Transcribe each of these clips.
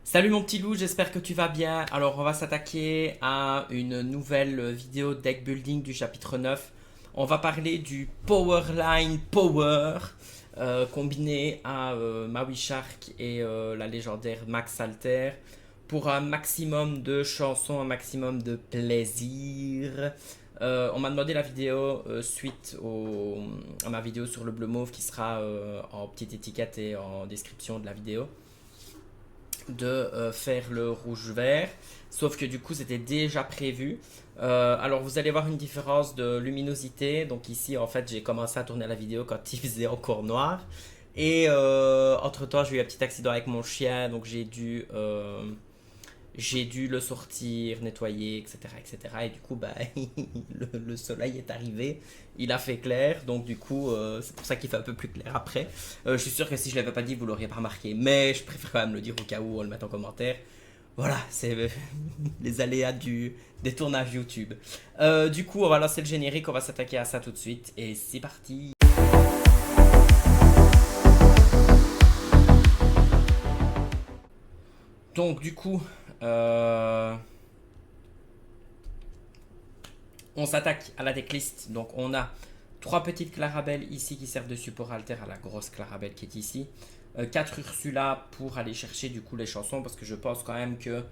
Salut mon petit loup, j'espère que tu vas bien. Alors on va s'attaquer à une nouvelle vidéo deck building du chapitre 9. On va parler du Powerline Power combiné à Maui Shark et la légendaire Max Alter pour un maximum de chansons, un maximum de plaisir. On m'a demandé la vidéo à ma vidéo sur le bleu mauve qui sera en petite étiquette et en description de la vidéo de faire le rouge-vert, sauf que du coup c'était déjà prévu. Alors vous allez voir une différence de luminosité, donc ici en fait j'ai commencé à tourner la vidéo quand il faisait encore noir, et entre temps j'ai eu un petit accident avec mon chien, donc j'ai dû le sortir, nettoyer, etc. etc. Et du coup, bah, le soleil est arrivé, il a fait clair, donc du coup, c'est pour ça qu'il fait un peu plus clair après. Je suis sûr que si je ne l'avais pas dit, vous l'auriez pas remarqué, mais je préfère quand même le dire au cas où on le met en commentaire. Voilà, c'est les aléas des tournages YouTube. Du coup, on va lancer le générique, on va s'attaquer à ça tout de suite, et c'est parti. Donc, du coup, euh, on s'attaque à la decklist. Donc on a trois petites Clarabelle ici qui servent de support alter à la grosse Clarabelle qui est ici. 4 Ursula pour aller chercher du coup les chansons parce que je pense quand même que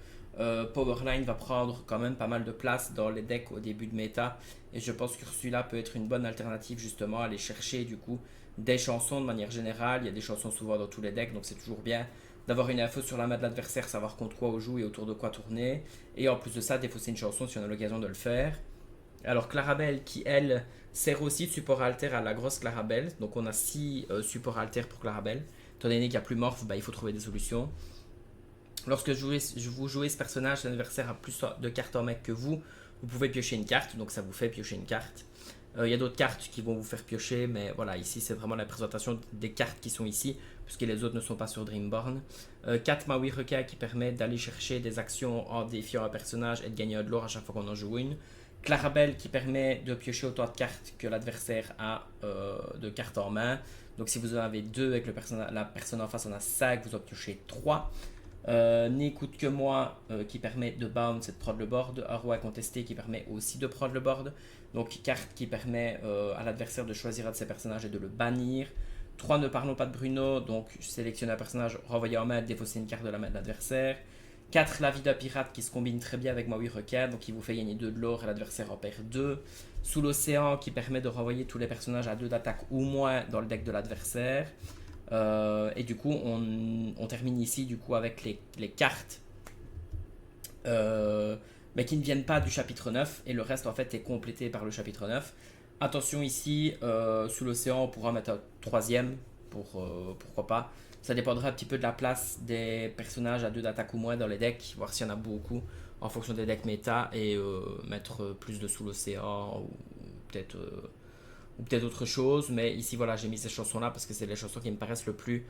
Powerline va prendre quand même pas mal de place dans les decks au début de méta. Et je pense qu'Ursula peut être une bonne alternative justement à aller chercher du coup des chansons de manière générale. Il y a des chansons souvent dans tous les decks donc c'est toujours bien d'avoir une info sur la main de l'adversaire, savoir contre quoi on joue et autour de quoi tourner. Et en plus de ça, défausser une chanson si on a l'occasion de le faire. Alors Clarabelle qui elle sert aussi de support alter à la grosse Clarabelle. Donc on a 6 supports alter pour Clarabelle. Étant donné qu'il n'y a plus morph, bah, il faut trouver des solutions. Lorsque vous jouez ce personnage, l'adversaire a plus de cartes en main que vous pouvez piocher une carte, donc ça vous fait piocher une carte. Il y a d'autres cartes qui vont vous faire piocher, mais voilà, ici c'est vraiment la présentation des cartes qui sont ici, puisque les autres ne sont pas sur Dreamborn. 4 Maui Requin qui permet d'aller chercher des actions en défiant un personnage et de gagner de l'or à chaque fois qu'on en joue une. Clarabelle qui permet de piocher autant de cartes que l'adversaire a de cartes en main. Donc si vous en avez 2 et que la personne en face en a 5, vous en piochez 3. N'écoute que moi qui permet de bounce et de prendre le board. Un roi contesté qui permet aussi de prendre le board. Donc carte qui permet à l'adversaire de choisir un de ses personnages et de le bannir. 3 ne parlons pas de Bruno, donc sélectionner un personnage, renvoyer en main, défausser une carte de la main de l'adversaire. 4 la vie d'un pirate qui se combine très bien avec Maui Requin, donc il vous fait gagner 2 de l'or et l'adversaire en perd 2. Sous l'océan qui permet de renvoyer tous les personnages à 2 d'attaque ou moins dans le deck de l'adversaire. Et du coup, on termine ici du coup avec les cartes mais qui ne viennent pas du chapitre 9 et le reste en fait est complété par le chapitre 9. Attention ici, sous l'océan, on pourra mettre un troisième, pourquoi pas. Ça dépendra un petit peu de la place des personnages à 2 d'attaque ou moins dans les decks, voir s'il y en a beaucoup en fonction des decks méta et mettre plus de sous l'océan peut-être ou peut-être autre chose. Mais ici, voilà, j'ai mis ces chansons-là parce que c'est les chansons qui me paraissent le plus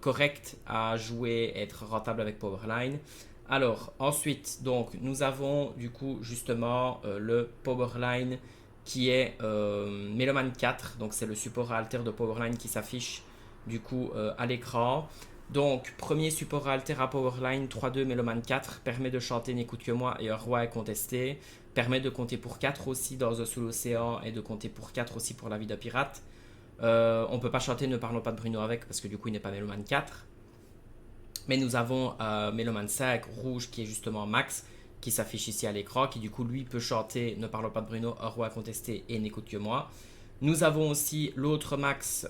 correctes à jouer et être rentable avec Powerline. Alors, ensuite, donc, nous avons du coup justement le Powerline qui est Meloman 4. Donc, c'est le support à alter de Powerline qui s'affiche du coup à l'écran. Donc, premier support à alter à Powerline 3-2 Meloman 4 permet de chanter N'écoute que moi et un roi est contesté. Permet de compter pour 4 aussi dans un sous l'océan et de compter pour 4 aussi pour la vie d'un pirate. On peut pas chanter Ne parlons pas de Bruno avec parce que du coup il n'est pas Meloman 4. Mais nous avons Meloman 5 rouge qui est justement Max qui s'affiche ici à l'écran qui du coup lui peut chanter Ne parlons pas de Bruno, un roi contesté et N'écoute que moi. Nous avons aussi l'autre Max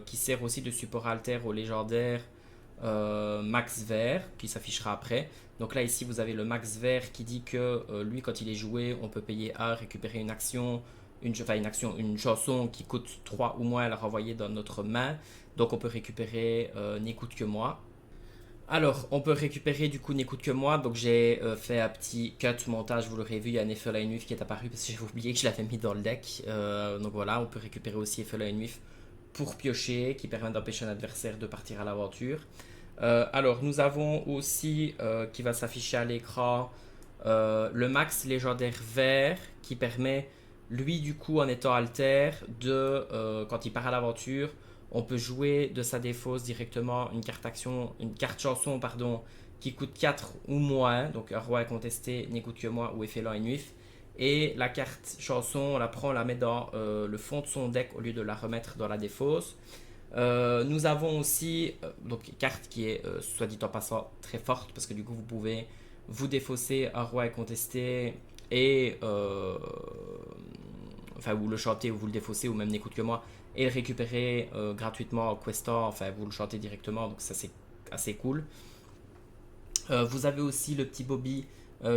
qui sert aussi de support alter au légendaire Max Vert qui s'affichera après. Donc là ici vous avez le Max Vert qui dit que lui quand il est joué on peut payer 1, récupérer une action, une chanson qui coûte 3 ou moins à la renvoyer dans notre main. Donc on peut récupérer N'écoute que moi. Alors, on peut récupérer du coup N'écoute que moi. Donc, j'ai fait un petit cut montage. Vous l'aurez vu, il y a un Effeline Nuif qui est apparu parce que j'avais oublié que je l'avais mis dans le deck. Donc, voilà, on peut récupérer aussi Effeline Nuif pour piocher qui permet d'empêcher un adversaire de partir à l'aventure. Alors, nous avons aussi qui va s'afficher à l'écran le max légendaire vert qui permet, lui, du coup, en étant alter, quand il part à l'aventure, on peut jouer de sa défausse directement une carte action, une carte chanson, pardon, qui coûte 4 ou moins. Donc un roi incontesté, n'écoute que moi ou effet lent et nuif. Et la carte chanson, on la prend, on la met dans le fond de son deck au lieu de la remettre dans la défausse. Nous avons aussi donc carte qui est soit dit en passant très forte parce que du coup vous pouvez vous défausser un roi incontesté et enfin vous le chantez ou vous le défaussez ou même n'écoute que moi et le récupérer gratuitement en questant, enfin vous le chantez directement donc ça c'est assez cool. Vous avez aussi le petit Bobby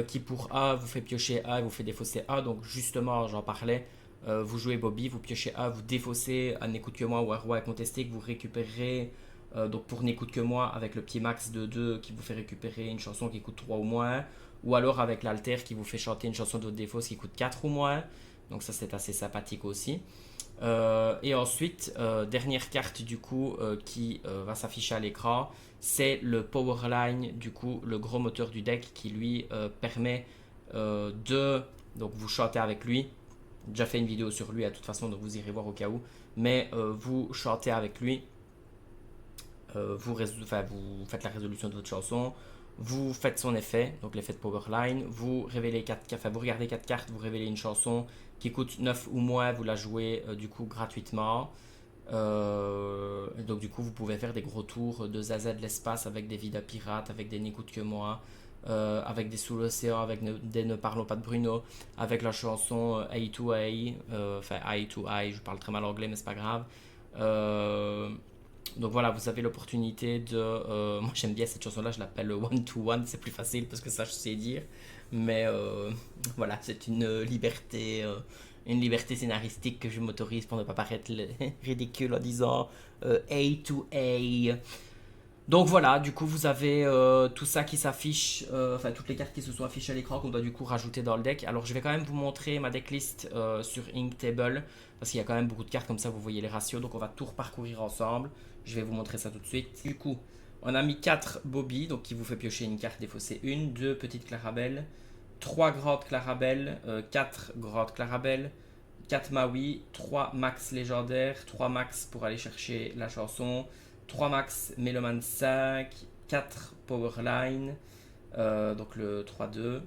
qui pour A vous fait piocher A et vous fait défausser A. Donc justement, j'en parlais. Vous jouez Bobby, vous piochez A, vous défaussez un n'écoute que moi ou un roi contesté que vous récupérez. Donc pour n'écoute que moi avec le petit max de 2 qui vous fait récupérer une chanson qui coûte 3 ou moins. Ou alors avec l'alter qui vous fait chanter une chanson de défausse qui coûte 4 ou moins. Donc ça c'est assez sympathique aussi. Et ensuite, dernière carte du coup qui va s'afficher à l'écran, c'est le Powerline, du coup le gros moteur du deck qui lui permet de... Donc vous chantez avec lui, j'ai déjà fait une vidéo sur lui à toute façon donc vous irez voir au cas où, mais vous chantez avec lui, vous faites la résolution de votre chanson, vous faites son effet, donc l'effet de Powerline, vous révélez 4 enfin, vous regardez 4 cartes, vous révélez une chanson qui coûte 9 ou moins, vous la jouez du coup gratuitement. Donc du coup vous pouvez faire des gros tours de Zaza de l'espace avec des Vida Pirates, avec des N'écoute que moi, avec des Sous l'océan, avec des Ne parlons pas de Bruno, avec la chanson A to A, enfin A to A, je parle très mal anglais mais c'est pas grave. Euh, donc voilà, vous avez l'opportunité de... moi j'aime bien cette chanson-là, je l'appelle One to One, c'est plus facile parce que ça je sais dire. Mais voilà, c'est une liberté scénaristique que je m'autorise pour ne pas paraître ridicule en disant A to A. Donc voilà, du coup vous avez tout ça qui s'affiche, enfin toutes les cartes qui se sont affichées à l'écran qu'on doit du coup rajouter dans le deck. Alors je vais quand même vous montrer ma decklist sur Inktable, parce qu'il y a quand même beaucoup de cartes comme ça, vous voyez les ratios, donc on va tout reparcourir ensemble. Je vais vous montrer ça tout de suite. Du coup, on a mis 4 Bobby, donc qui vous fait piocher une carte défaussée 1, 2 petites Clarabelle, 3 grandes Clarabelle, 4 grandes Clarabelle, 4 Maui, 3 max légendaires, 3 max pour aller chercher la chanson, 3 max Meloman 5, 4 Powerline, donc le 3-2,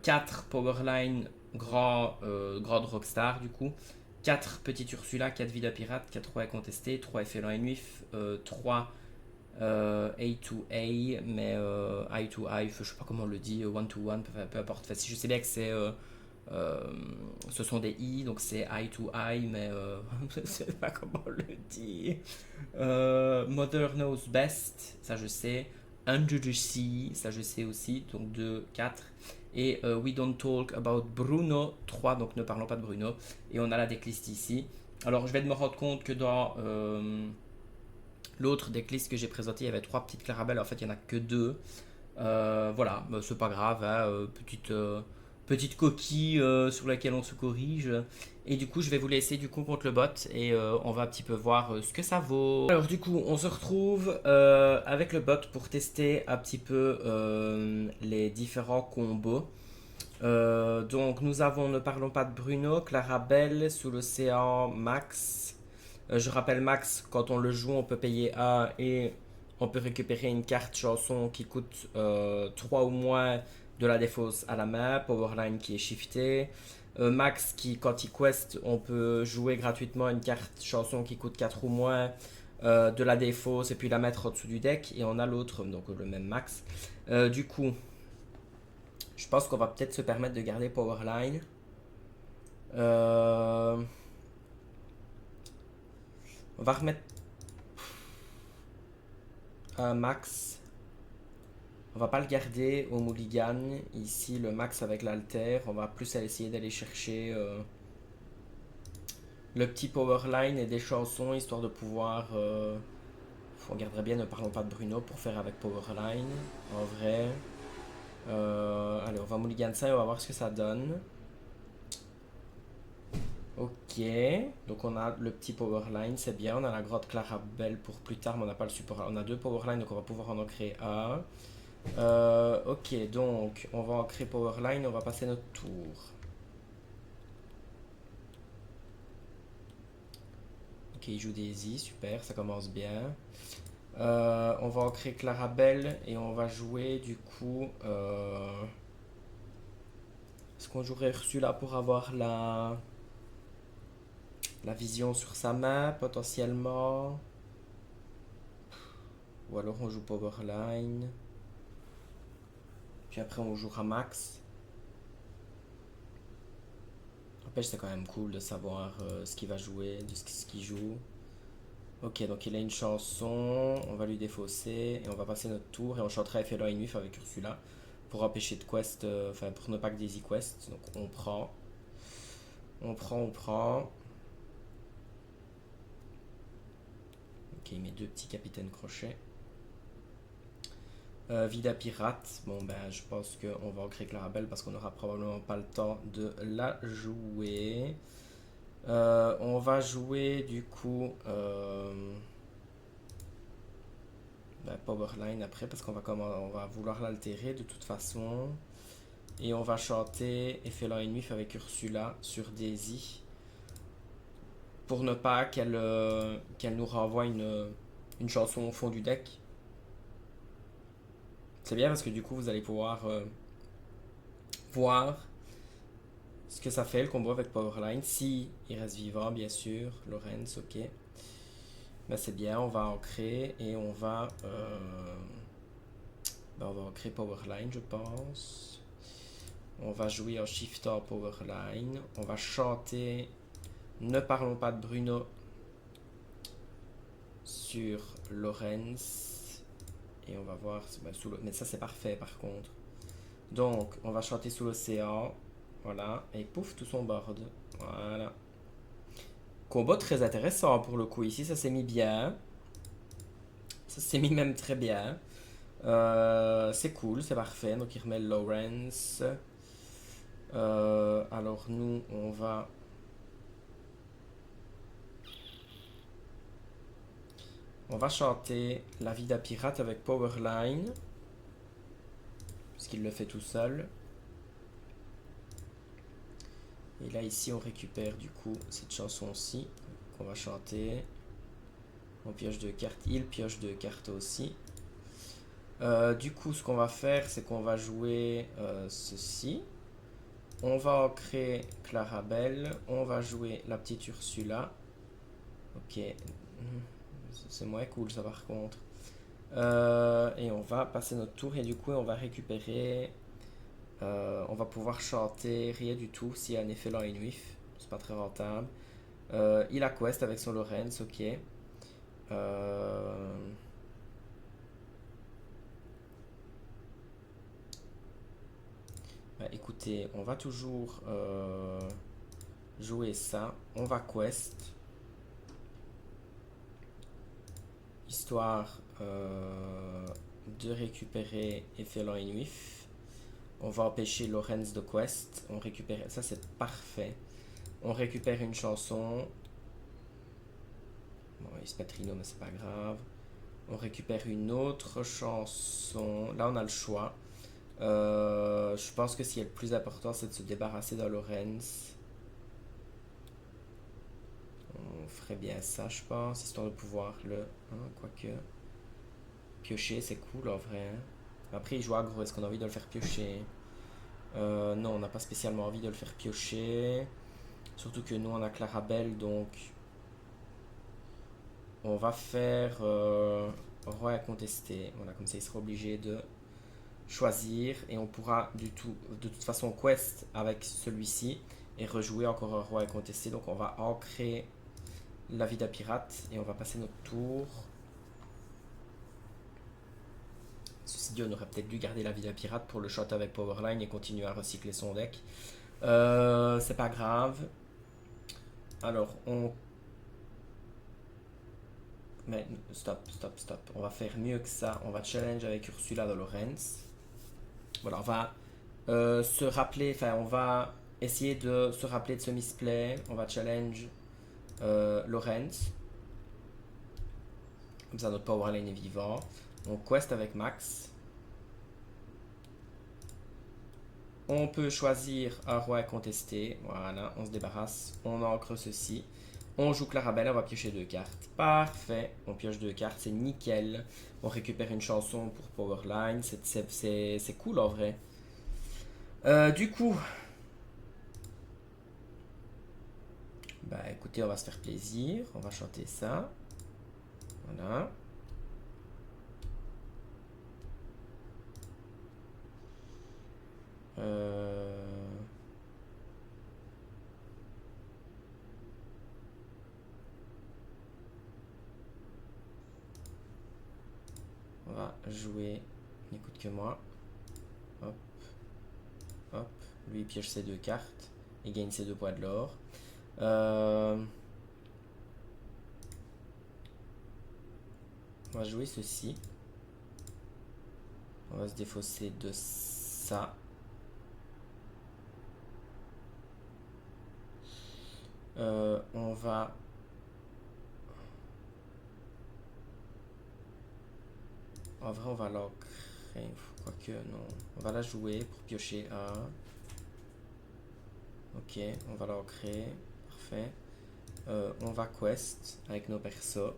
4 Powerline grande Rockstar du coup, 4 Petit Ursula, 4 Vida Pirate, 4 Roi Contesté, 3 Effet et Nuif, 3 A2A, mais I to I, je sais pas comment on le dit, one to one, peu importe. Enfin, si je sais bien que euh, ce sont des I, donc c'est I to I, mais je sais pas comment on le dit. Mother Knows Best, ça je sais. Under the Sea, ça je sais aussi, donc 2, 4. Et We Don't Talk About Bruno, 3, donc ne parlons pas de Bruno. Et on a la decklist ici. Alors je vais me rendre compte que dans l'autre decklist que j'ai présenté, il y avait 3 petites Clarabelle, en fait il n'y en a que 2. Voilà, bah, c'est pas grave, hein, petite coquille sur laquelle on se corrige. Et du coup, je vais vous laisser du coup contre le bot et on va un petit peu voir ce que ça vaut. Alors du coup, on se retrouve avec le bot pour tester un petit peu les différents combos. Donc nous avons Ne parlons pas de Bruno, Clarabelle, Sous l'océan, Max. Je rappelle Max, quand on le joue, on peut payer 1 et on peut récupérer une carte chanson qui coûte 3 ou moins de la défausse à la main, Powerline qui est shifté. Max qui, quand il quest, on peut jouer gratuitement une carte chanson qui coûte 4 ou moins de la défausse et puis la mettre au-dessous du deck. Et on a l'autre, donc le même Max. Du coup, je pense qu'on va peut-être se permettre de garder Powerline. On va remettre un Max. On va pas le garder au mulligan. Ici, le Max avec l'alter. On va plus essayer d'aller chercher le petit Powerline et des chansons, histoire de pouvoir... on garderait bien Ne parlons pas de Bruno pour faire avec Powerline. En vrai. Allez, on va mulligan ça et on va voir ce que ça donne. Ok, donc on a le petit Powerline, c'est bien. On a la grotte Clarabelle pour plus tard, mais on n'a pas le support. On a 2 Powerline, donc on va pouvoir en créer un. Ok, donc on va en créer Powerline, on va passer notre tour. Ok, il joue Daisy, super, ça commence bien. On va ancrer Clarabelle et on va jouer du coup. Est-ce qu'on jouerait Ursula pour avoir la vision sur sa main potentiellement? Ou alors on joue Powerline. Puis après on jouera Max. N'empêche, c'est quand même cool de savoir ce qu'il va jouer, de ce qu'il joue. Ok, donc il a une chanson, on va lui défausser et on va passer notre tour et on chantera FLA et Nuif avec Ursula pour empêcher de quest, enfin pour ne pas que Daisy quest. Donc on prend, on prend. Ok, il met deux petits capitaines crochets. Vida Pirate, bon ben je pense qu'on va ancrer Clarabelle parce qu'on n'aura probablement pas le temps de la jouer. On va jouer du coup Powerline après parce on va vouloir l'altérer de toute façon. Et on va chanter Effet et Nuif avec Ursula sur Daisy pour ne pas qu'elle nous renvoie une chanson au fond du deck. C'est bien parce que du coup vous allez pouvoir voir ce que ça fait le combo avec Powerline. Si il reste vivant, bien sûr. Lorenz, ok. Ben, c'est bien, on va ancrer et on va ancrer Powerline, je pense. On va jouer en shifter Powerline. On va chanter Ne parlons pas de Bruno sur Lorenz. Et on va voir. Mais ça, c'est parfait par contre. Donc, on va chanter sous l'océan. Voilà. Et pouf, tout son board. Voilà. Combo très intéressant pour le coup. Ici, ça s'est mis bien. Ça s'est mis même très bien. C'est cool, c'est parfait. Donc, il remet Lawrence. Alors, nous, on va chanter La Vida Pirate avec Powerline. Puisqu'il le fait tout seul. Et là, ici, on récupère du coup cette chanson-ci qu'on va chanter. On pioche deux cartes. Il pioche deux cartes aussi. Du coup, ce qu'on va faire, c'est qu'on va jouer ceci. On va ancrer Clarabelle. On va jouer la petite Ursula. Ok. C'est moins cool, ça, par contre. Et on va passer notre tour. Et du coup, on va récupérer... on va pouvoir chanter rien du tout s'il y a un effet lent et nuif. C'est pas très rentable. Il a quest avec son Lorenz, ok. Bah, écoutez, on va toujours jouer ça. On va quest. Histoire de récupérer effet lent et nuif. On va empêcher Lorenz de quest. On récupère. Ça, c'est parfait. On récupère une chanson. Bon, il se met Trino, mais c'est pas grave. On récupère une autre chanson. Là, on a le choix. Je pense que ce qui est le plus important, c'est de se débarrasser de Lorenz. On ferait bien ça, je pense, histoire de pouvoir quoique. Piocher, c'est cool en vrai. Après, il joue aggro. Est-ce qu'on a envie de le faire piocher? Non, on n'a pas spécialement envie de le faire piocher. Surtout que nous, on a Clarabelle, donc on va faire roi à contester. Voilà, comme ça, il sera obligé de choisir et on pourra de toute façon quest avec celui-ci et rejouer encore un roi à contester. Donc, on va ancrer la Vida Pirate et on va passer notre tour. Ceci dit, on aurait peut-être dû garder la Vida Pirate pour le shot avec Powerline et continuer à recycler son deck. C'est pas grave. Alors, Mais stop. On va faire mieux que ça. On va challenge avec Ursula de Lorenz. Voilà, on va se rappeler, enfin, on va essayer de se rappeler de ce misplay. On va challenge Lorenz. Comme ça, notre Powerline est vivant. On quest avec Max. On peut choisir un roi à contester. Voilà, on se débarrasse. On ancre ceci. On joue Clarabelle, on va piocher 2 cartes. Parfait, on pioche 2 cartes, c'est nickel. On récupère une chanson pour Powerline, c'est cool en vrai. Du coup, bah écoutez, on va se faire plaisir, on va chanter ça. Voilà. On va jouer N'écoute que moi. Hop, hop. Lui il pioche ses 2 cartes et gagne ses 2 points de l'or. On va jouer ceci. On va se défausser de ça. On va... En vrai, on va l'ancrer. Quoique, non. On va la jouer pour piocher un. Ok, on va l'ancrer. Parfait. On va quest avec nos persos.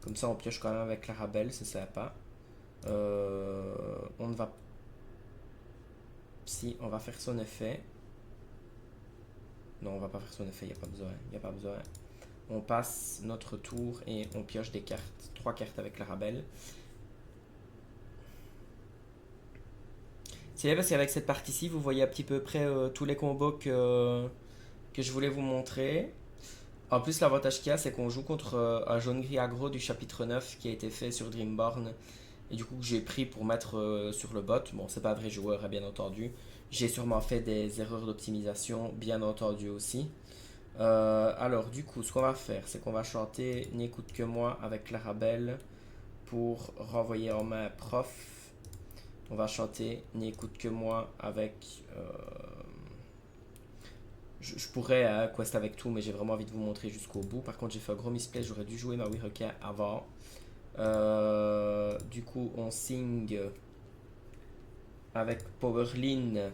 Comme ça, on pioche quand même avec Clarabelle, c'est sympa. On ne va... Si, on va faire son effet. Non, on va pas faire son effet, il n'y a pas besoin. Il a pas besoin. On passe notre tour et on pioche des cartes. 3 cartes avec Clarabelle. C'est bien parce qu'avec cette partie-ci, vous voyez à petit peu près tous les combos que je voulais vous montrer. En plus, l'avantage qu'il y a, c'est qu'on joue contre un jaune-gris aggro du chapitre 9 qui a été fait sur Dreamborn. Et du coup, que j'ai pris pour mettre sur le bot. Bon, c'est pas un vrai joueur, hein, bien entendu. J'ai sûrement fait des erreurs d'optimisation, bien entendu aussi. Alors, du coup, ce qu'on va faire, c'est qu'on va chanter N'écoute que moi avec Clarabelle pour renvoyer en main prof. On va chanter N'écoute que moi avec... je pourrais quest avec tout, mais j'ai vraiment envie de vous montrer jusqu'au bout. Par contre, j'ai fait un gros misplay, j'aurais dû jouer ma Requin avant. Du coup, on signe avec Powerline.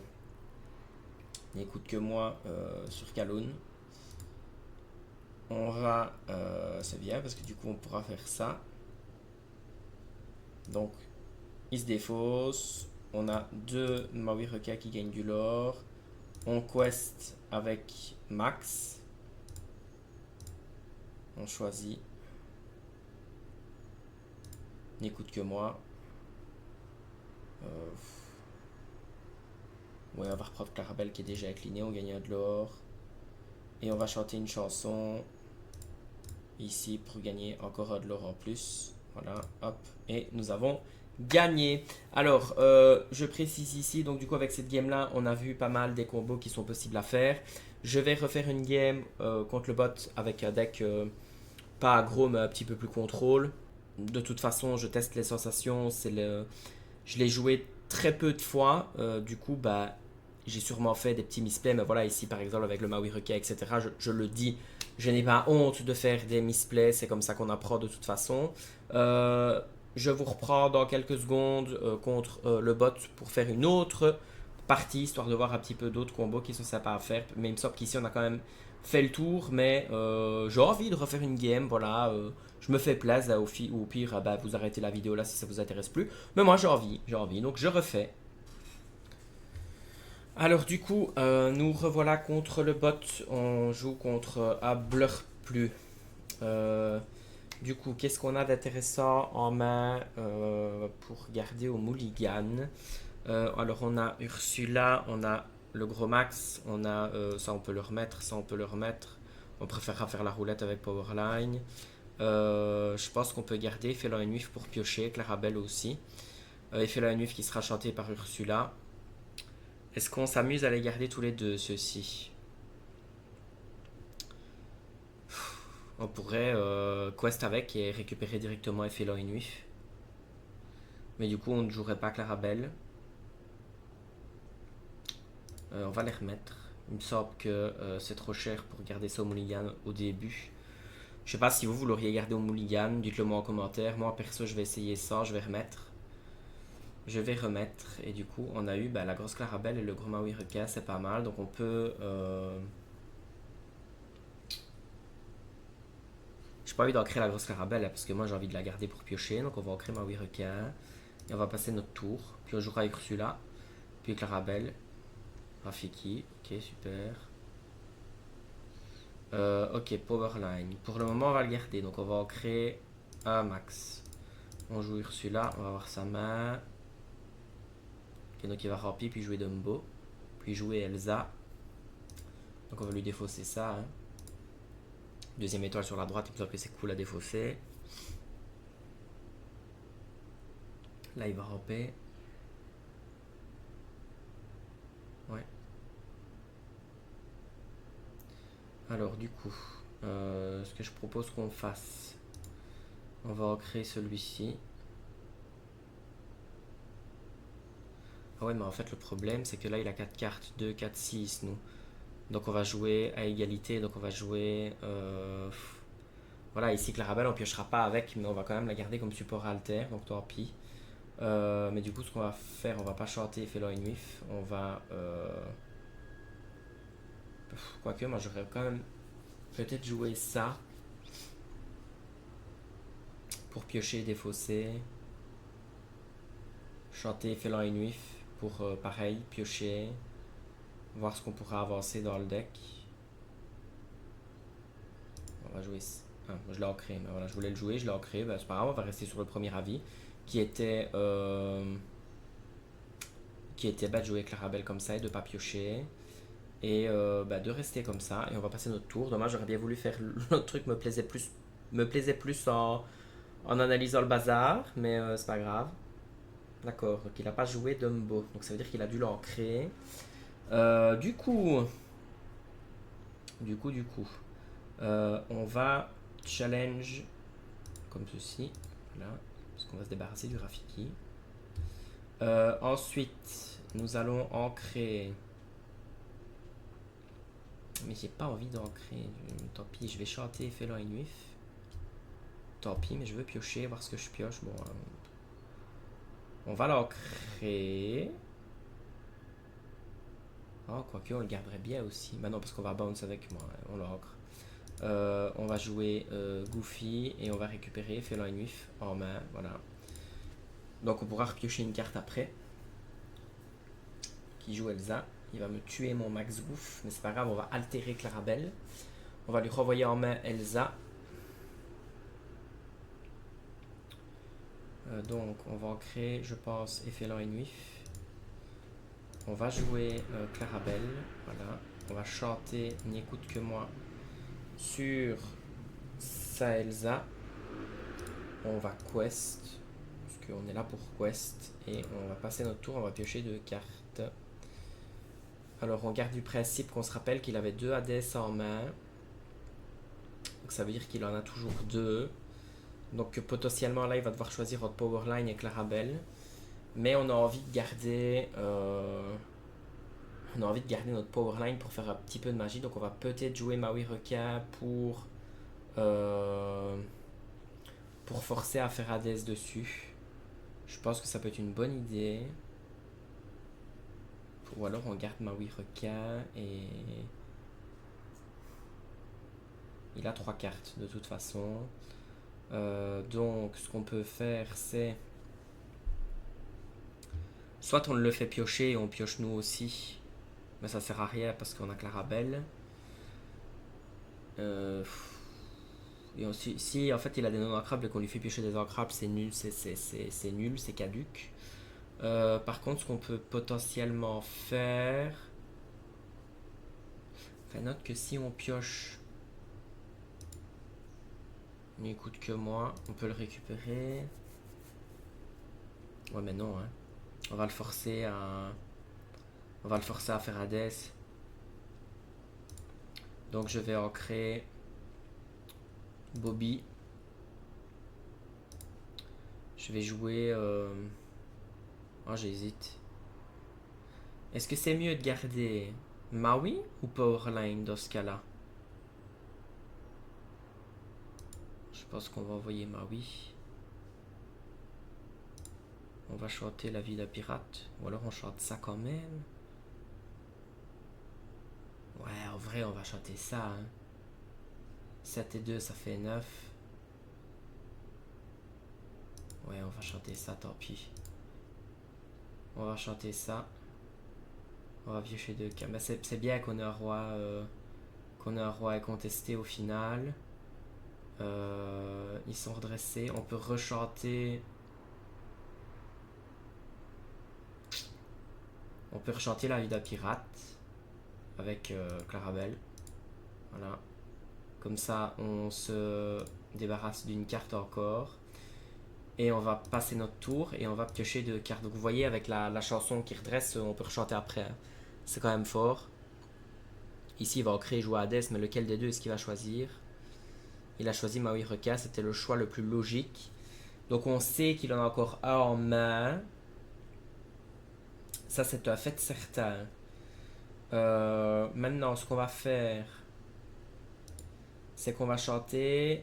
N'écoute que moi sur Kaloun. On va... c'est bien parce que du coup, on pourra faire ça. Donc, il se défausse. On a 2 Maui Requin qui gagnent du lore. On quest avec Max. On choisit. N'écoute que moi. Ouais, on va reprendre Clarabelle qui est déjà inclinée. On gagne un de l'or. Et on va chanter une chanson ici pour gagner encore un de l'or en plus. Voilà, hop. Et nous avons gagné. Alors, je précise ici, donc du coup avec cette game là, on a vu pas mal des combos qui sont possibles à faire. Je vais refaire une game contre le bot avec un deck pas aggro mais un petit peu plus contrôle. De toute façon, je teste les sensations. Je l'ai joué très peu de fois. Du coup, bah, j'ai sûrement fait des petits misplays. Mais voilà, ici par exemple avec le Maui Requin, etc. Je le dis, je n'ai pas honte de faire des misplays. C'est comme ça qu'on apprend de toute façon. Je vous reprends dans quelques secondes contre le bot pour faire une autre partie, histoire de voir un petit peu d'autres combos qui sont sympas à faire. Mais il me semble qu'ici on a quand même fait le tour, mais j'ai envie de refaire une game, voilà. Je me fais plaisir, ou au pire, bah, vous arrêtez la vidéo là si ça vous intéresse plus. Mais moi j'ai envie, donc je refais. Alors du coup, nous revoilà contre le bot, on joue contre Ableur Plus. Euh, du coup, qu'est-ce qu'on a d'intéressant en main pour garder au mulligan? Alors on a Ursula, on a le gros max, on a ça on peut le remettre, ça on peut le remettre. On préférera faire la roulette avec Powerline. Je pense qu'on peut garder Félin et Nuif pour piocher, Clarabelle aussi. Et Félin et Nuif qui sera chanté par Ursula. Est-ce qu'on s'amuse à les garder tous les deux, ceux-ci? On pourrait quest avec et récupérer directement Félin et Nuif. Mais du coup, on ne jouerait pas Clarabelle. On va les remettre. Il me semble que c'est trop cher pour garder ça au mulligan au début. Je sais pas si vous l'auriez gardé au mulligan, dites-le moi en commentaire. Moi perso je vais essayer ça, je vais remettre. Je vais remettre et du coup on a eu bah, la grosse Clarabelle et le gros Maui Requin, c'est pas mal. Donc on peut J'ai pas envie d'ancrer la grosse Clarabelle là, parce que moi j'ai envie de la garder pour piocher. Donc on va ancrer Maui requin. Et on va passer notre tour. Puis on jouera avec Ursula. Puis Clarabelle. Rafiki. Ok, super. Ok, Powerline. Pour le moment on va le garder. Donc on va ancrer un max. On joue Ursula. On va avoir sa main. Ok, donc il va remplir puis jouer Dumbo. Puis jouer Elsa. Donc on va lui défausser ça. Hein. Deuxième étoile sur la droite, il me semble que c'est cool à défausser. Là, il va ramper. Ouais. Alors, du coup, ce que je propose qu'on fasse, on va en créer celui-ci. Ah ouais, mais en fait, le problème, c'est que là, il a 4 cartes. 2, 4, 6, nous. Donc, on va jouer à égalité. Donc, on va jouer... Voilà, ici, Clarabelle, on piochera pas avec, mais on va quand même la garder comme support alter. Donc, tant pis. Mais du coup, ce qu'on va faire, on va pas chanter Félon et Nuif. On va... Quoique, moi, j'aurais quand même peut-être jouer ça pour piocher et défausser. Chanter Félon et Nuif pour, pareil, piocher. Voir ce qu'on pourra avancer dans le deck. On va jouer... Ah, je l'ai ancré, mais voilà, je voulais le jouer, je l'ai ancré. Bah, c'est pas grave, on va rester sur le premier avis. Qui était... de jouer Clarabelle comme ça et de pas piocher. Et de rester comme ça. Et on va passer notre tour. Dommage, j'aurais bien voulu faire l'autre truc, me plaisait plus en analysant le bazar. Mais c'est pas grave. D'accord, donc il a pas joué Dumbo. Donc ça veut dire qu'il a dû l'ancrer. Du coup, on va challenge comme ceci. Voilà, parce qu'on va se débarrasser du Rafiki. Ensuite, nous allons ancrer. Mais j'ai pas envie d'ancrer. Tant pis, je vais chanter Félon et Nuif. Tant pis, mais je veux piocher, voir ce que je pioche. Bon, on va l'ancrer. Oh, quoique, on le garderait bien aussi. Bah non, parce qu'on va bounce avec moi. On l'ancre. On va jouer Goofy et on va récupérer Félon et Nuif en main. Voilà. Donc on pourra repiocher une carte après. Qui joue Elsa. Il va me tuer mon Max Goof. Mais c'est pas grave, on va altérer Clarabelle. On va lui renvoyer en main Elsa. Donc on va en créer, je pense, Félon et Nuif. On va jouer Clarabelle. Voilà. On va chanter N'écoute que moi sur sa Elsa. On va quest. Parce qu'on est là pour quest. Et on va passer notre tour. On va piocher 2 cartes. Alors on garde du principe qu'on se rappelle qu'il avait 2 Hades en main. Donc ça veut dire qu'il en a toujours 2. Donc potentiellement là il va devoir choisir entre Powerline et Clarabelle. Mais on a envie de garder notre Powerline pour faire un petit peu de magie. Donc on va peut-être jouer Maui Requin pour forcer à faire Hades dessus. Je pense que ça peut être une bonne idée. Ou alors on garde Maui Requin et... Il a 3 cartes de toute façon. Donc ce qu'on peut faire c'est... Soit on le fait piocher et on pioche nous aussi. Mais ça sert à rien parce qu'on a Clarabelle. Et aussi, si en fait il a des non-ancrables et qu'on lui fait piocher des ancrables, c'est nul, c'est nul, c'est caduc. Par contre, ce qu'on peut potentiellement faire... Enfin, note que si on pioche... N'écoute que moi, on peut le récupérer. Ouais, mais non, hein. On va le forcer à faire Hades. Donc je vais ancrer Bobby. Je vais jouer... Oh, j'hésite. Est-ce que c'est mieux de garder Maui ou Powerline dans ce cas-là? Je pense qu'on va envoyer Maui. On va chanter La vie d'un pirate. Ou alors on chante ça quand même. Ouais, en vrai, on va chanter ça. Hein. 7 et 2, ça fait 9. Ouais, on va chanter ça, tant pis. On va chanter ça. On va piocher 2 cartes. Mais c'est bien qu'on ait un roi... qu'on ait un roi incontesté au final. Ils sont redressés. On peut rechanter... On peut rechanter la vie d'un pirate. Avec Clarabelle. Voilà. Comme ça, on se débarrasse d'une carte encore. Et on va passer notre tour et on va piocher 2 cartes. Donc vous voyez, avec la chanson qui redresse, on peut rechanter après, hein. C'est quand même fort. Ici, il va ancrer jouer à Hades, mais lequel des deux est-ce qu'il va choisir? Il a choisi Maui Reka, c'était le choix le plus logique. Donc on sait qu'il en a encore un en main. Ça, c'est un fait certain. Maintenant, ce qu'on va faire, c'est qu'on va chanter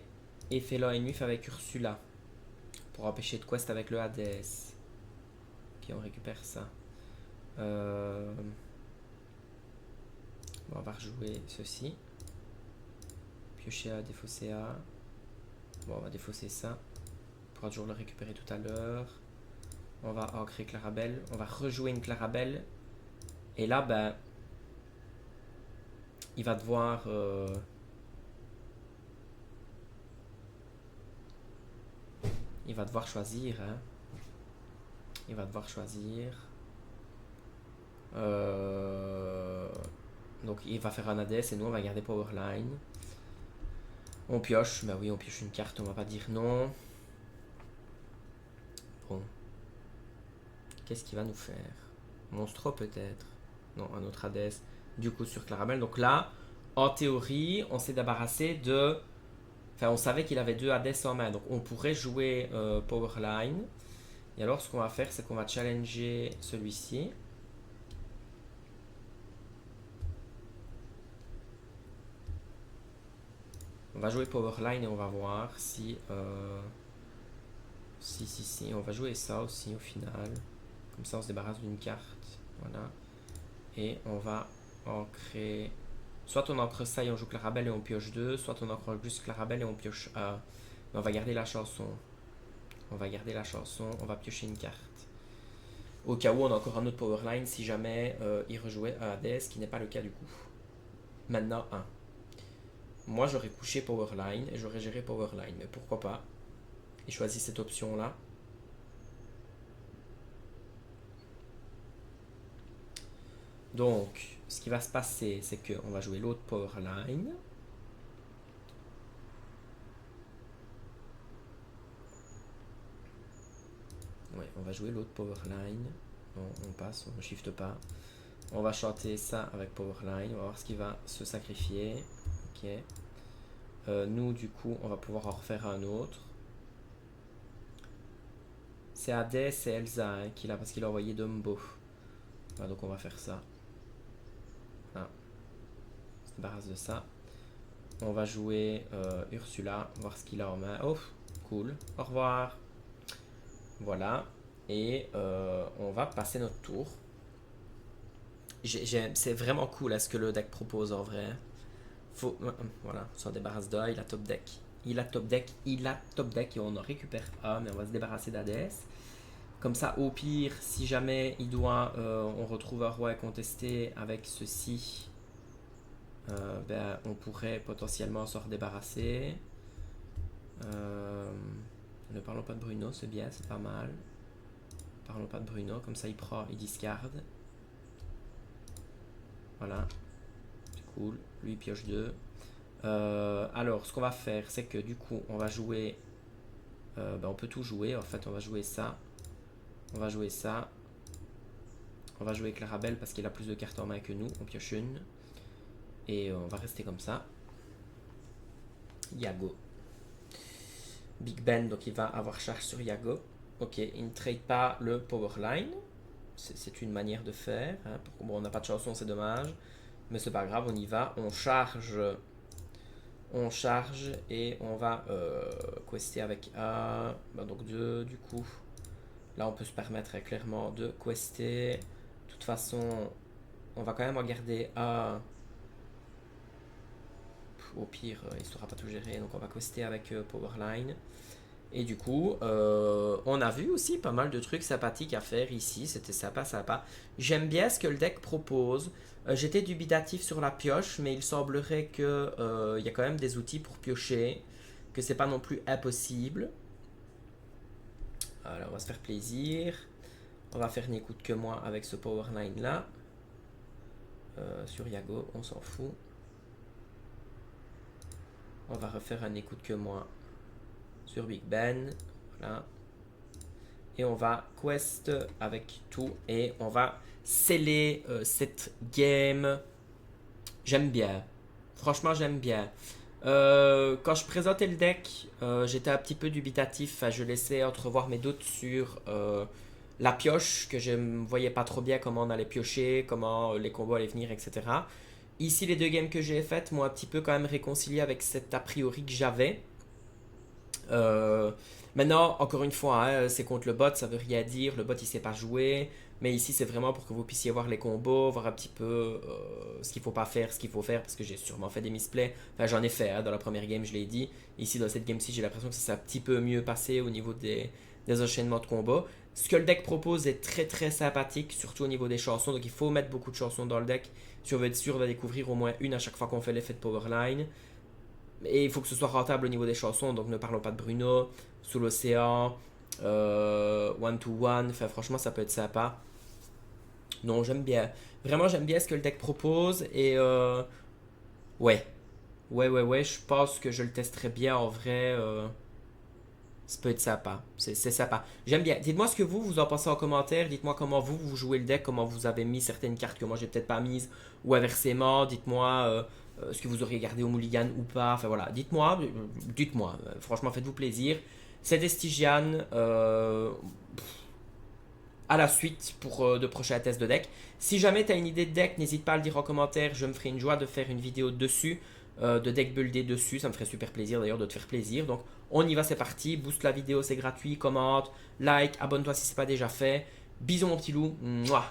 Ephéla et Nuif avec Ursula. Pour empêcher de quest avec le Hades. Puis on récupère ça. Bon, on va rejouer ceci. Piocher A, défausser A. Bon, on va défausser ça. On pourra toujours le récupérer tout à l'heure. On va ancrer Clarabelle. On va rejouer une Clarabelle. Et là, ben, il va devoir... il va devoir choisir. Hein. Il va devoir choisir. Donc il va faire un Hades et nous on va garder Powerline. On pioche, bah oui on pioche une carte, on va pas dire non. Bon. Qu'est-ce qu'il va nous faire? Monstro peut-être? Non, un autre Hades. Du coup sur Clarabelle. Donc là, en théorie, on s'est débarrassé de... Enfin on savait qu'il avait 2 Hades en main. Donc on pourrait jouer Powerline. Et alors ce qu'on va faire, c'est qu'on va challenger celui-ci. On va jouer Powerline et on va voir si... Si, on va jouer ça aussi au final. Comme ça on se débarrasse d'une carte. Voilà. Et on va ancrer... Soit on ancre ça et on joue Clarabelle et on pioche 2, soit on ancre juste Clarabelle et on pioche A. Mais on va garder la chanson. On va garder la chanson, on va piocher une carte. Au cas où on a encore un autre Powerline si jamais il rejouait à Hades, ce qui n'est pas le cas du coup. Maintenant 1. Moi j'aurais couché Powerline et j'aurais géré Powerline, mais pourquoi pas. Et choisi cette option là. Donc, ce qui va se passer, c'est qu'on va jouer l'autre Powerline. Ouais, on va jouer l'autre Powerline. On passe, on ne shift pas. On va chanter ça avec Powerline. On va voir ce qui va se sacrifier. Ok. Nous, du coup, on va pouvoir en refaire un autre. C'est Hades et Elsa hein, qu'il a parce qu'il a envoyé Dumbo. Voilà, donc on va faire ça. Voilà. On se débarrasse de ça. On va jouer Ursula, voir ce qu'il a en main. Oh, cool. Au revoir. Voilà. Et on va passer notre tour. C'est vraiment cool à ce que le deck propose en vrai. Faut, voilà, on s'en débarrasse d'un, il a top deck. Il a top deck, il a top deck et on en récupère un, mais on va se débarrasser d'Hades. Comme ça, au pire, si jamais il doit, on retrouve un roi contesté avec ceci, ben, on pourrait potentiellement s'en débarrasser. Ne parlons pas de Bruno, c'est bien, c'est pas mal. Parlons pas de Bruno, comme ça il prend, il discarde. Voilà, c'est cool. Lui il pioche 2. Alors, ce qu'on va faire, c'est que du coup, on va jouer. Ben, on peut tout jouer. En fait, on va jouer ça. On va jouer ça. On va jouer Clarabelle parce qu'il a plus de cartes en main que nous. On pioche une. Et on va rester comme ça. Yago. Big Ben, donc il va avoir charge sur Yago. Ok, il ne trade pas le Powerline. C'est une manière de faire. Hein. Bon, on n'a pas de chanson, c'est dommage. Mais c'est pas grave, on y va. On charge. On charge et on va quester avec A. Ben donc 2 du coup. Là on peut se permettre clairement de quester. De toute façon, on va quand même en garder A. Au pire, il ne saura pas tout gérer. Donc on va quester avec Powerline. Et du coup, on a vu aussi pas mal de trucs sympathiques à faire ici. C'était sympa, sympa. J'aime bien ce que le deck propose. J'étais dubitatif sur la pioche, mais il semblerait que il y a quand même des outils pour piocher, que c'est pas non plus impossible. Alors, on va se faire plaisir. On va faire n'écoute que moi avec ce powerline là. Sur Yago, on s'en fout. On va refaire un écoute que moi sur Big Ben. Voilà. Et on va quest avec tout. Et on va sceller cette game. J'aime bien. Franchement, j'aime bien. Quand je présentais le deck, j'étais un petit peu dubitatif. Enfin, je laissais entrevoir mes doutes sur la pioche, que je ne voyais pas trop bien comment on allait piocher, comment les combos allaient venir, etc. Ici, les deux games que j'ai faites m'ont un petit peu quand même réconcilié avec cet a priori que j'avais. Euh, Maintenant, encore une fois, hein, c'est contre le bot, ça veut rien dire. Le bot, il sait pas jouer. Mais ici, c'est vraiment pour que vous puissiez voir les combos, voir un petit peu ce qu'il faut pas faire, ce qu'il faut faire, parce que j'ai sûrement fait des misplays. Enfin, j'en ai fait hein, dans la première game, je l'ai dit. Ici, dans cette game-ci, j'ai l'impression que ça s'est un petit peu mieux passé au niveau des enchaînements de combos. Ce que le deck propose est très très sympathique, surtout au niveau des chansons. Donc, il faut mettre beaucoup de chansons dans le deck si on veut être sûr de découvrir au moins une à chaque fois qu'on fait l'effet de Powerline. Et il faut que ce soit rentable au niveau des chansons, donc ne parlons pas de Bruno, Sous l'océan, One to One, enfin franchement ça peut être sympa. Non, j'aime bien. Vraiment j'aime bien ce que le deck propose et ouais. Ouais, je pense que je le testerai bien en vrai. Ça peut être sympa, c'est sympa. J'aime bien. Dites-moi ce que vous en pensez en commentaire. Dites-moi comment vous jouez le deck, comment vous avez mis certaines cartes que moi j'ai peut-être pas mises ou inversement. Dites-moi ce que vous auriez gardé au mulligan ou pas. Enfin voilà, dites-moi. Franchement, faites-vous plaisir. C'était Stygian. À la suite pour de prochains tests de deck. Si jamais tu as une idée de deck, n'hésite pas à le dire en commentaire. Je me ferai une joie de faire une vidéo dessus, de deck buildé dessus. Ça me ferait super plaisir d'ailleurs de te faire plaisir. Donc on y va, c'est parti. Booste la vidéo, c'est gratuit. Commente, like, abonne-toi si ce n'est pas déjà fait. Bisous mon petit loup. Mouah.